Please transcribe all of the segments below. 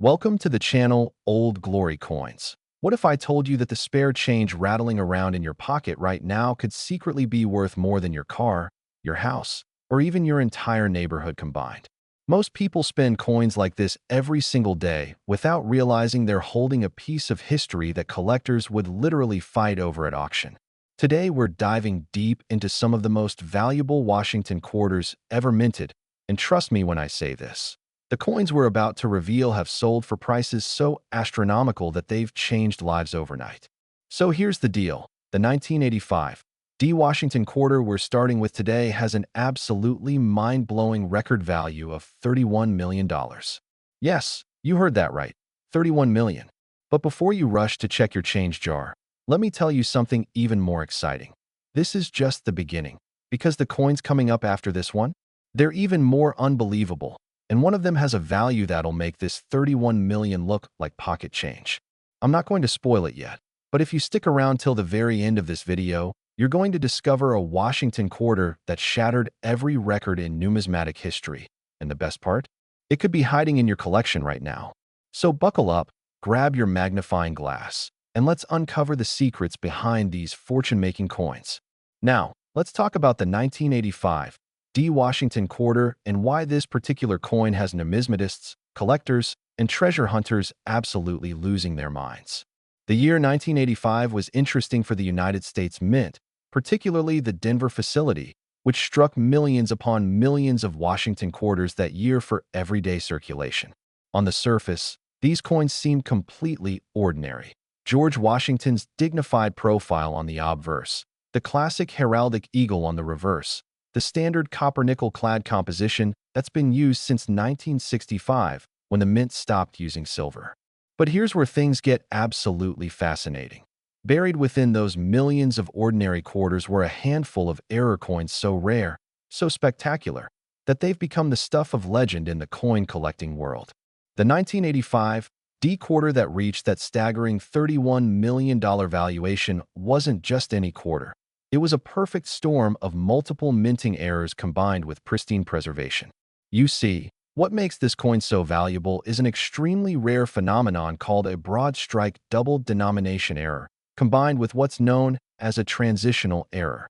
Welcome to the channel Old Glory Coins. What if I told you that the spare change rattling around in your pocket right now could secretly be worth more than your car, your house, or even your entire neighborhood combined? Most people spend coins like this every single day without realizing they're holding a piece of history that collectors would literally fight over at auction. Today, we're diving deep into some of the most valuable Washington quarters ever minted, and trust me when I say this. The coins we're about to reveal have sold for prices so astronomical that they've changed lives overnight. So here's the deal. The 1985 D. Washington quarter we're starting with today has an absolutely mind-blowing record value of $31 million. Yes, you heard that right, 31 million. But before you rush to check your change jar, let me tell you something even more exciting. This is just the beginning, because the coins coming up after this one, they're even more unbelievable. And one of them has a value that'll make this 31 million look like pocket change. I'm not going to spoil it yet, but if you stick around till the very end of this video, you're going to discover a Washington quarter that shattered every record in numismatic history. And the best part? It could be hiding in your collection right now. So buckle up, grab your magnifying glass, and let's uncover the secrets behind these fortune-making coins. Now, let's talk about the 1985 D. Washington quarter and why this particular coin has numismatists, collectors, and treasure hunters absolutely losing their minds. The year 1985 was interesting for the United States Mint, particularly the Denver facility, which struck millions upon millions of Washington quarters that year for everyday circulation. On the surface, these coins seemed completely ordinary. George Washington's dignified profile on the obverse, the classic heraldic eagle on the reverse, the standard copper-nickel-clad composition that's been used since 1965 when the mint stopped using silver. But here's where things get absolutely fascinating. Buried within those millions of ordinary quarters were a handful of error coins so rare, so spectacular, that they've become the stuff of legend in the coin-collecting world. The 1985 D quarter that reached that staggering $31 million valuation wasn't just any quarter. It was a perfect storm of multiple minting errors combined with pristine preservation. You see, what makes this coin so valuable is an extremely rare phenomenon called a broad strike double denomination error, combined with what's known as a transitional error.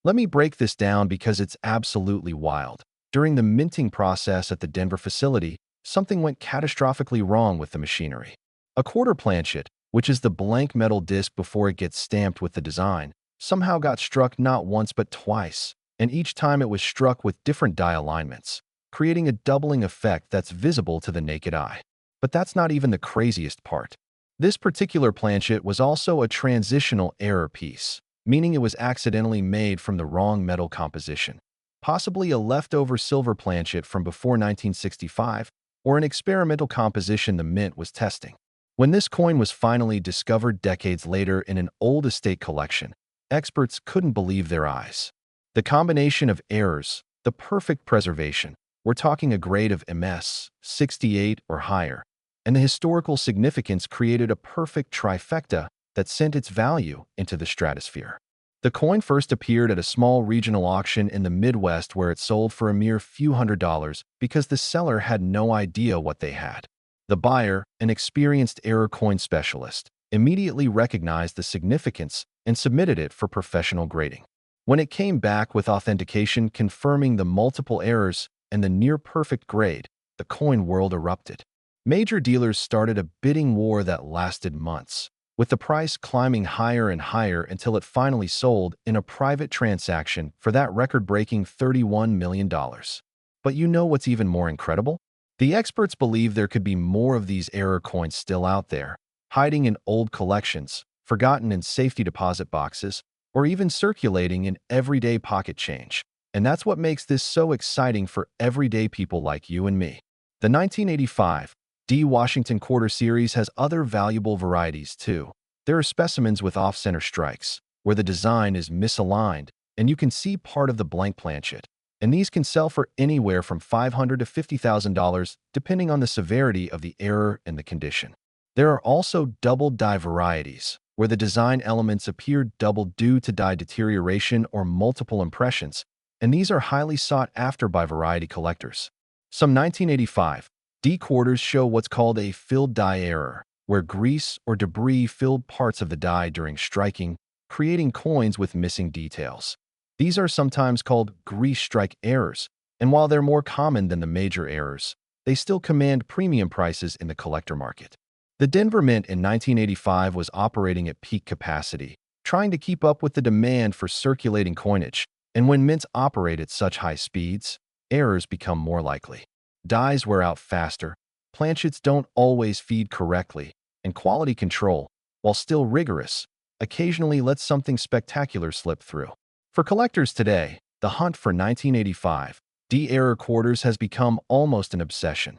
Let me break this down because it's absolutely wild. During the minting process at the Denver facility, something went catastrophically wrong with the machinery. A quarter planchet, which is the blank metal disc before it gets stamped with the design, somehow got struck not once but twice, and each time it was struck with different die alignments, creating a doubling effect that's visible to the naked eye. But that's not even the craziest part. This particular planchet was also a transitional error piece, meaning it was accidentally made from the wrong metal composition, possibly a leftover silver planchet from before 1965, or an experimental composition the mint was testing. When this coin was finally discovered decades later in an old estate collection, experts couldn't believe their eyes. The combination of errors, the perfect preservation, we're talking a grade of MS 68 or higher, and the historical significance created a perfect trifecta that sent its value into the stratosphere. The coin first appeared at a small regional auction in the Midwest where it sold for a mere few $100s because the seller had no idea what they had. The buyer, an experienced error coin specialist, immediately recognized the significance and submitted it for professional grading. When it came back with authentication confirming the multiple errors and the near-perfect grade, the coin world erupted. Major dealers started a bidding war that lasted months, with the price climbing higher and higher until it finally sold in a private transaction for that record-breaking $31 million. But you know what's even more incredible? The experts believe there could be more of these error coins still out there, hiding in old collections, forgotten in safety deposit boxes, or even circulating in everyday pocket change. And that's what makes this so exciting for everyday people like you and me. The 1985 D. Washington quarter series has other valuable varieties too. There are specimens with off-center strikes, where the design is misaligned, and you can see part of the blank planchet. And these can sell for anywhere from $500 to $50,000, depending on the severity of the error and the condition. There are also double die varieties, where the design elements appear double due to die deterioration or multiple impressions, and these are highly sought after by variety collectors. Some 1985 D quarters show what's called a filled die error, where grease or debris filled parts of the die during striking, creating coins with missing details. These are sometimes called grease strike errors, and while they're more common than the major errors, they still command premium prices in the collector market. The Denver Mint in 1985 was operating at peak capacity, trying to keep up with the demand for circulating coinage, and when mints operate at such high speeds, errors become more likely. Dies wear out faster, planchets don't always feed correctly, and quality control, while still rigorous, occasionally lets something spectacular slip through. For collectors today, the hunt for 1985 D-error quarters has become almost an obsession.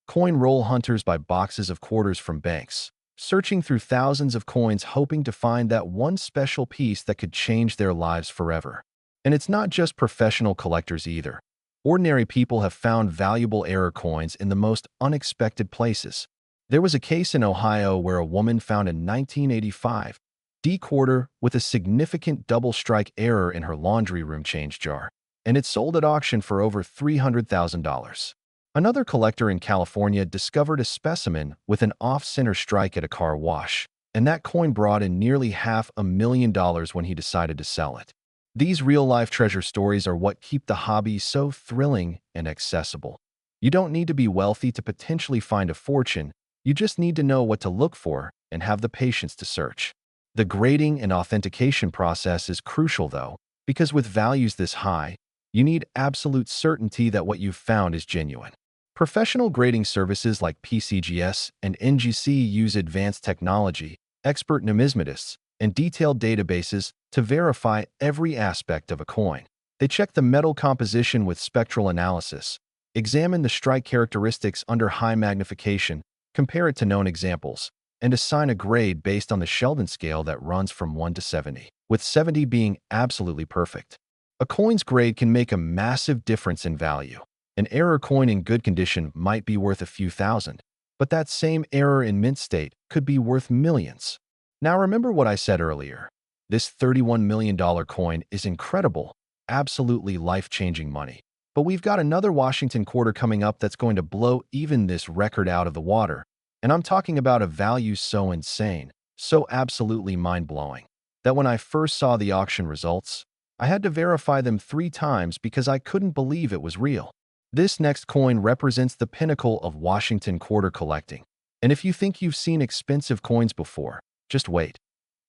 Coin roll hunters buy boxes of quarters from banks, searching through thousands of coins hoping to find that one special piece that could change their lives forever. And it's not just professional collectors either. Ordinary people have found valuable error coins in the most unexpected places. There was a case in Ohio where a woman found a 1985 D quarter with a significant double strike error in her laundry room change jar, and it sold at auction for over $300,000. Another collector in California discovered a specimen with an off-center strike at a car wash, and that coin brought in nearly $500,000 when he decided to sell it. These real-life treasure stories are what keep the hobby so thrilling and accessible. You don't need to be wealthy to potentially find a fortune, you just need to know what to look for and have the patience to search. The grading and authentication process is crucial though, because with values this high, you need absolute certainty that what you've found is genuine. Professional grading services like PCGS and NGC use advanced technology, expert numismatists, and detailed databases to verify every aspect of a coin. They check the metal composition with spectral analysis, examine the strike characteristics under high magnification, compare it to known examples, and assign a grade based on the Sheldon scale that runs from 1 to 70, with 70 being absolutely perfect. A coin's grade can make a massive difference in value. An error coin in good condition might be worth a few thousand, but that same error in mint state could be worth millions. Now remember what I said earlier. This $31 million coin is incredible, absolutely life-changing money. But we've got another Washington quarter coming up that's going to blow even this record out of the water. And I'm talking about a value so insane, so absolutely mind-blowing, that when I first saw the auction results, I had to verify them 3 times because I couldn't believe it was real. This next coin represents the pinnacle of Washington quarter collecting. And if you think you've seen expensive coins before, just wait.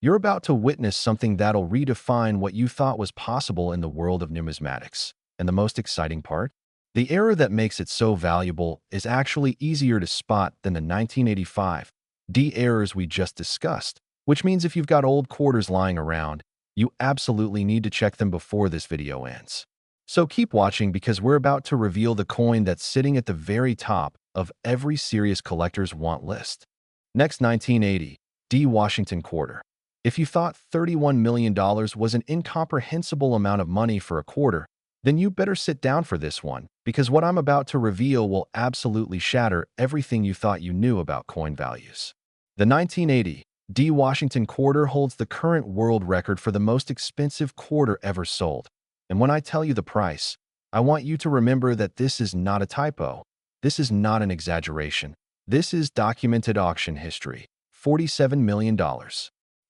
You're about to witness something that'll redefine what you thought was possible in the world of numismatics. And the most exciting part? The error that makes it so valuable is actually easier to spot than the 1985 D errors we just discussed, which means if you've got old quarters lying around, you absolutely need to check them before this video ends. So keep watching because we're about to reveal the coin that's sitting at the very top of every serious collector's want list. Next, 1980 D Washington quarter. If you thought $31 million was an incomprehensible amount of money for a quarter, then you better sit down for this one, because what I'm about to reveal will absolutely shatter everything you thought you knew about coin values. The 1980 D Washington quarter holds the current world record for the most expensive quarter ever sold. And when I tell you the price, I want you to remember that this is not a typo. This is not an exaggeration. This is documented auction history. $47 million.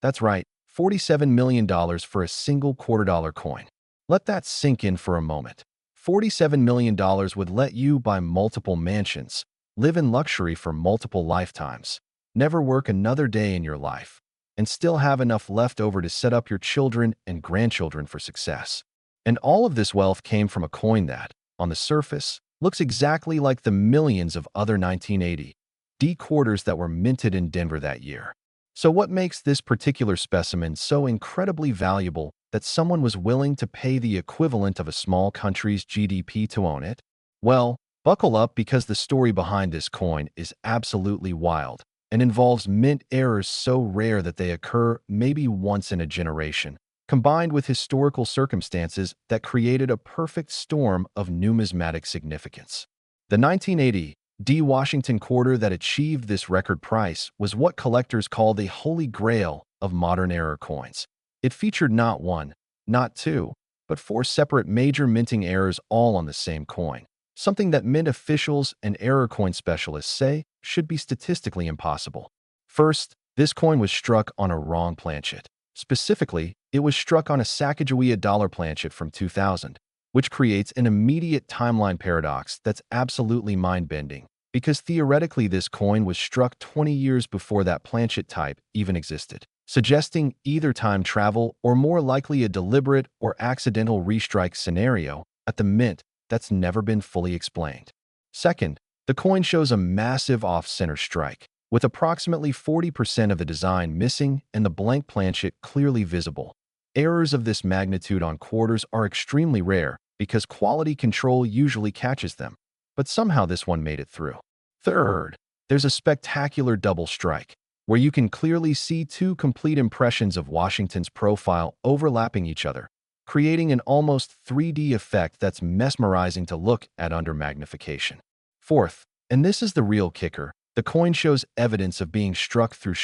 That's right, $47 million for a single $quarter coin. Let that sink in for a moment. $47 million would let you buy multiple mansions, live in luxury for multiple lifetimes, never work another day in your life, and still have enough left over to set up your children and grandchildren for success. And all of this wealth came from a coin that, on the surface, looks exactly like the millions of other 1980 D quarters that were minted in Denver that year. So what makes this particular specimen so incredibly valuable that someone was willing to pay the equivalent of a small country's GDP to own it? Well, buckle up because the story behind this coin is absolutely wild and involves mint errors so rare that they occur maybe once in a generation, combined with historical circumstances that created a perfect storm of numismatic significance. The 1980 D Washington quarter that achieved this record price was what collectors call the holy grail of modern error coins. It featured not 1, not 2, but 4 separate major minting errors all on the same coin. something that mint officials and error coin specialists say should be statistically impossible. First, this coin was struck on a wrong planchet. Specifically, it was struck on a Sacagawea dollar planchet from 2000, which creates an immediate timeline paradox that's absolutely mind-bending, because theoretically this coin was struck 20 years before that planchet type even existed, suggesting either time travel or more likely a deliberate or accidental restrike scenario at the mint that's never been fully explained. Second, the coin shows a massive off-center strike, with approximately 40% of the design missing and the blank planchet clearly visible. Errors of this magnitude on quarters are extremely rare because quality control usually catches them, but somehow this one made it through. Third, there's a spectacular double strike, where you can clearly see two complete impressions of Washington's profile overlapping each other, creating an almost 3D effect that's mesmerizing to look at under magnification. Fourth, and this is the real kicker, the coin shows evidence of being struck through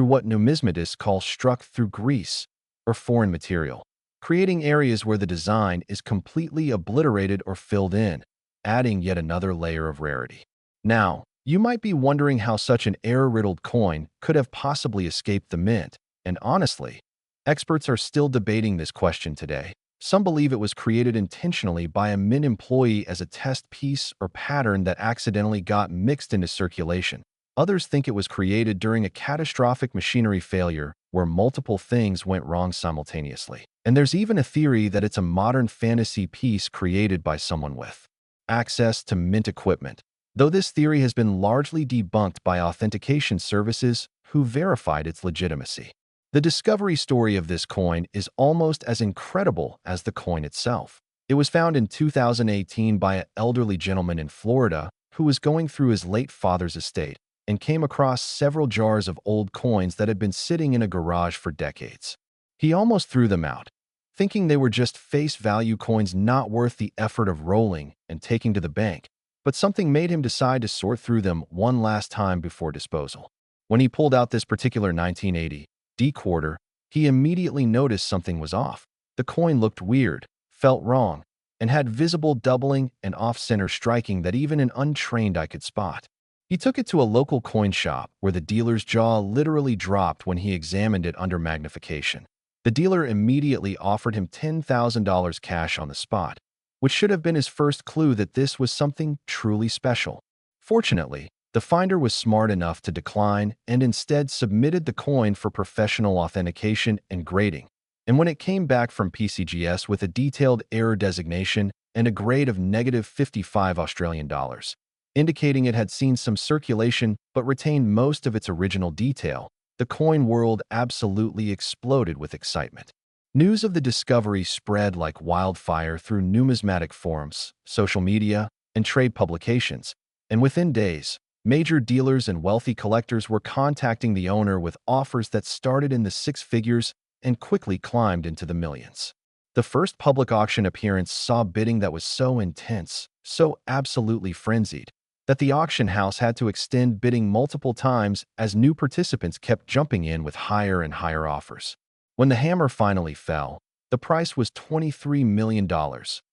what numismatists call struck through grease, or foreign material, creating areas where the design is completely obliterated or filled in, adding yet another layer of rarity. Now, you might be wondering how such an error-riddled coin could have possibly escaped the mint, and honestly, experts are still debating this question today. Some believe it was created intentionally by a mint employee as a test piece or pattern that accidentally got mixed into circulation. Others think it was created during a catastrophic machinery failure where multiple things went wrong simultaneously. And there's even a theory that it's a modern fantasy piece created by someone with access to mint equipment, though this theory has been largely debunked by authentication services who verified its legitimacy. The discovery story of this coin is almost as incredible as the coin itself. It was found in 2018 by an elderly gentleman in Florida who was going through his late father's estate and came across several jars of old coins that had been sitting in a garage for decades. He almost threw them out, thinking they were just face value coins not worth the effort of rolling and taking to the bank, but something made him decide to sort through them one last time before disposal. When he pulled out this particular 1980 D quarter, he immediately noticed something was off. The coin looked weird, felt wrong, and had visible doubling and off-center striking that even an untrained eye could spot. He took it to a local coin shop where the dealer's jaw literally dropped when he examined it under magnification. The dealer immediately offered him $10,000 cash on the spot, which should have been his first clue that this was something truly special. Fortunately, the finder was smart enough to decline and instead submitted the coin for professional authentication and grading. And when it came back from PCGS with a detailed error designation and a grade of -55 Australian dollars, indicating it had seen some circulation but retained most of its original detail, the coin world absolutely exploded with excitement. News of the discovery spread like wildfire through numismatic forums, social media, and trade publications, and within days, major dealers and wealthy collectors were contacting the owner with offers that started in the six figures and quickly climbed into the millions. The first public auction appearance saw bidding that was so intense, so absolutely frenzied, that the auction house had to extend bidding multiple times as new participants kept jumping in with higher and higher offers. When the hammer finally fell, the price was $23 million,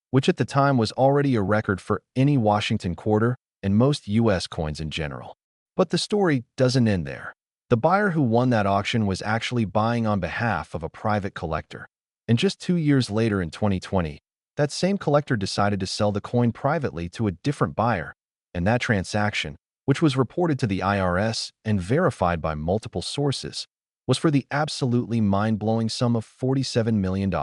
which at the time was already a record for any Washington quarter and most U.S. coins in general. But the story doesn't end there. The buyer who won that auction was actually buying on behalf of a private collector. And just 2 years later in 2020, that same collector decided to sell the coin privately to a different buyer. And that transaction, which was reported to the IRS and verified by multiple sources, was for the absolutely mind-blowing sum of $47 million.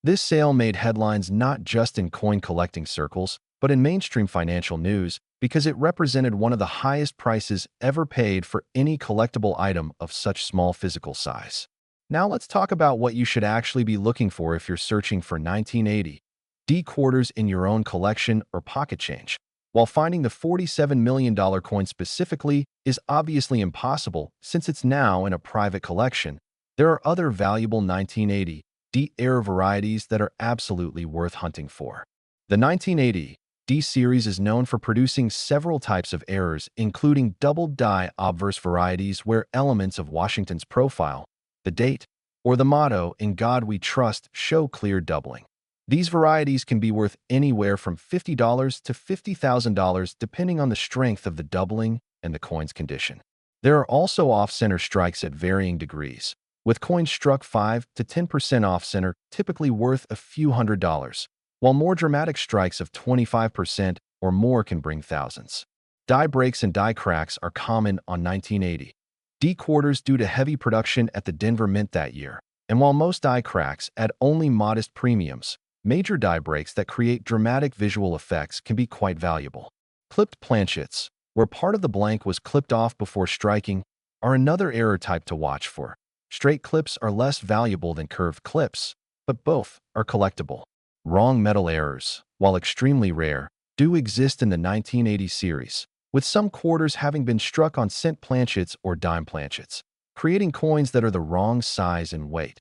This sale made headlines not just in coin collecting circles, but in mainstream financial news because it represented one of the highest prices ever paid for any collectible item of such small physical size. Now let's talk about what you should actually be looking for if you're searching for 1980 D quarters in your own collection or pocket change. While finding the $47 million coin specifically is obviously impossible since it's now in a private collection, there are other valuable 1980 D era varieties that are absolutely worth hunting for. The 1980 D series is known for producing several types of errors, including double-die obverse varieties where elements of Washington's profile, the date, or the motto "In God We Trust" show clear doubling. These varieties can be worth anywhere from $50 to $50,000 depending on the strength of the doubling and the coin's condition. There are also off-center strikes at varying degrees, with coins struck 5 to 10% off-center typically worth a few $100s, while more dramatic strikes of 25% or more can bring thousands. Die breaks and die cracks are common on 1980 D quarters due to heavy production at the Denver Mint that year, and while most die cracks add only modest premiums, major die breaks that create dramatic visual effects can be quite valuable. Clipped planchets, where part of the blank was clipped off before striking, are another error type to watch for. Straight clips are less valuable than curved clips, but both are collectible. Wrong metal errors, while extremely rare, do exist in the 1980 series, with some quarters having been struck on cent planchets or dime planchets, creating coins that are the wrong size and weight.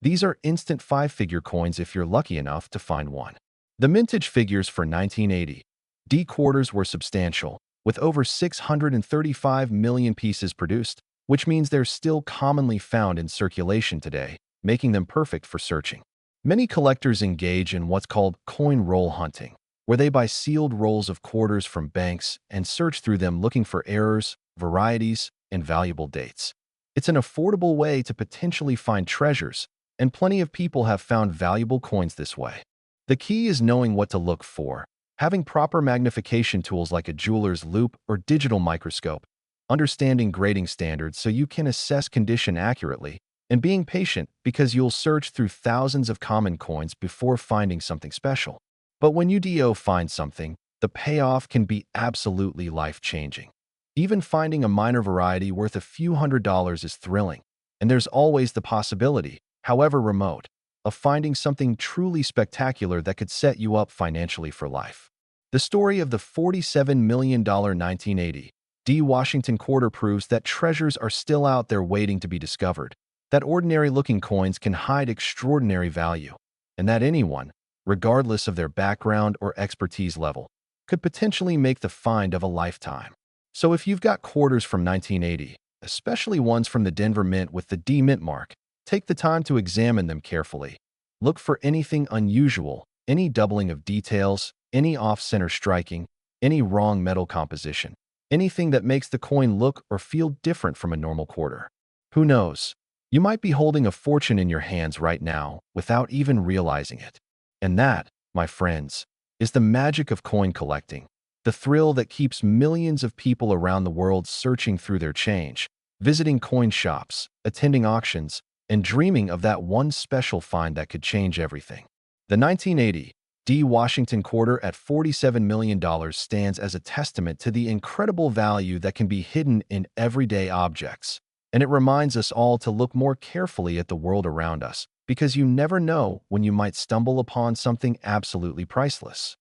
These are instant 5-figure coins if you're lucky enough to find one. The mintage figures for 1980 D quarters were substantial, with over 635 million pieces produced, which means they're still commonly found in circulation today, making them perfect for searching. Many collectors engage in what's called coin roll hunting, where they buy sealed rolls of quarters from banks and search through them looking for errors, varieties, and valuable dates. It's an affordable way to potentially find treasures, and plenty of people have found valuable coins this way. The key is knowing what to look for, having proper magnification tools like a jeweler's loupe or digital microscope, understanding grading standards so you can assess condition accurately, and being patient because you'll search through thousands of common coins before finding something special. But when you do find something, the payoff can be absolutely life-changing. Even finding a minor variety worth a few $100s is thrilling, and there's always the possibility, however remote, of finding something truly spectacular that could set you up financially for life. The story of the $47 million 1980 D Washington quarter proves that treasures are still out there waiting to be discovered, that ordinary-looking coins can hide extraordinary value, and that anyone, regardless of their background or expertise level, could potentially make the find of a lifetime. So if you've got quarters from 1980, especially ones from the Denver Mint with the D Mint mark, take the time to examine them carefully. Look for anything unusual, any doubling of details, any off-center striking, any wrong metal composition, anything that makes the coin look or feel different from a normal quarter. Who knows? You might be holding a fortune in your hands right now without even realizing it. And that, my friends, is the magic of coin collecting, the thrill that keeps millions of people around the world searching through their change, visiting coin shops, attending auctions, and dreaming of that one special find that could change everything. The 1980 D Washington quarter at $47 million stands as a testament to the incredible value that can be hidden in everyday objects, and it reminds us all to look more carefully at the world around us, because you never know when you might stumble upon something absolutely priceless.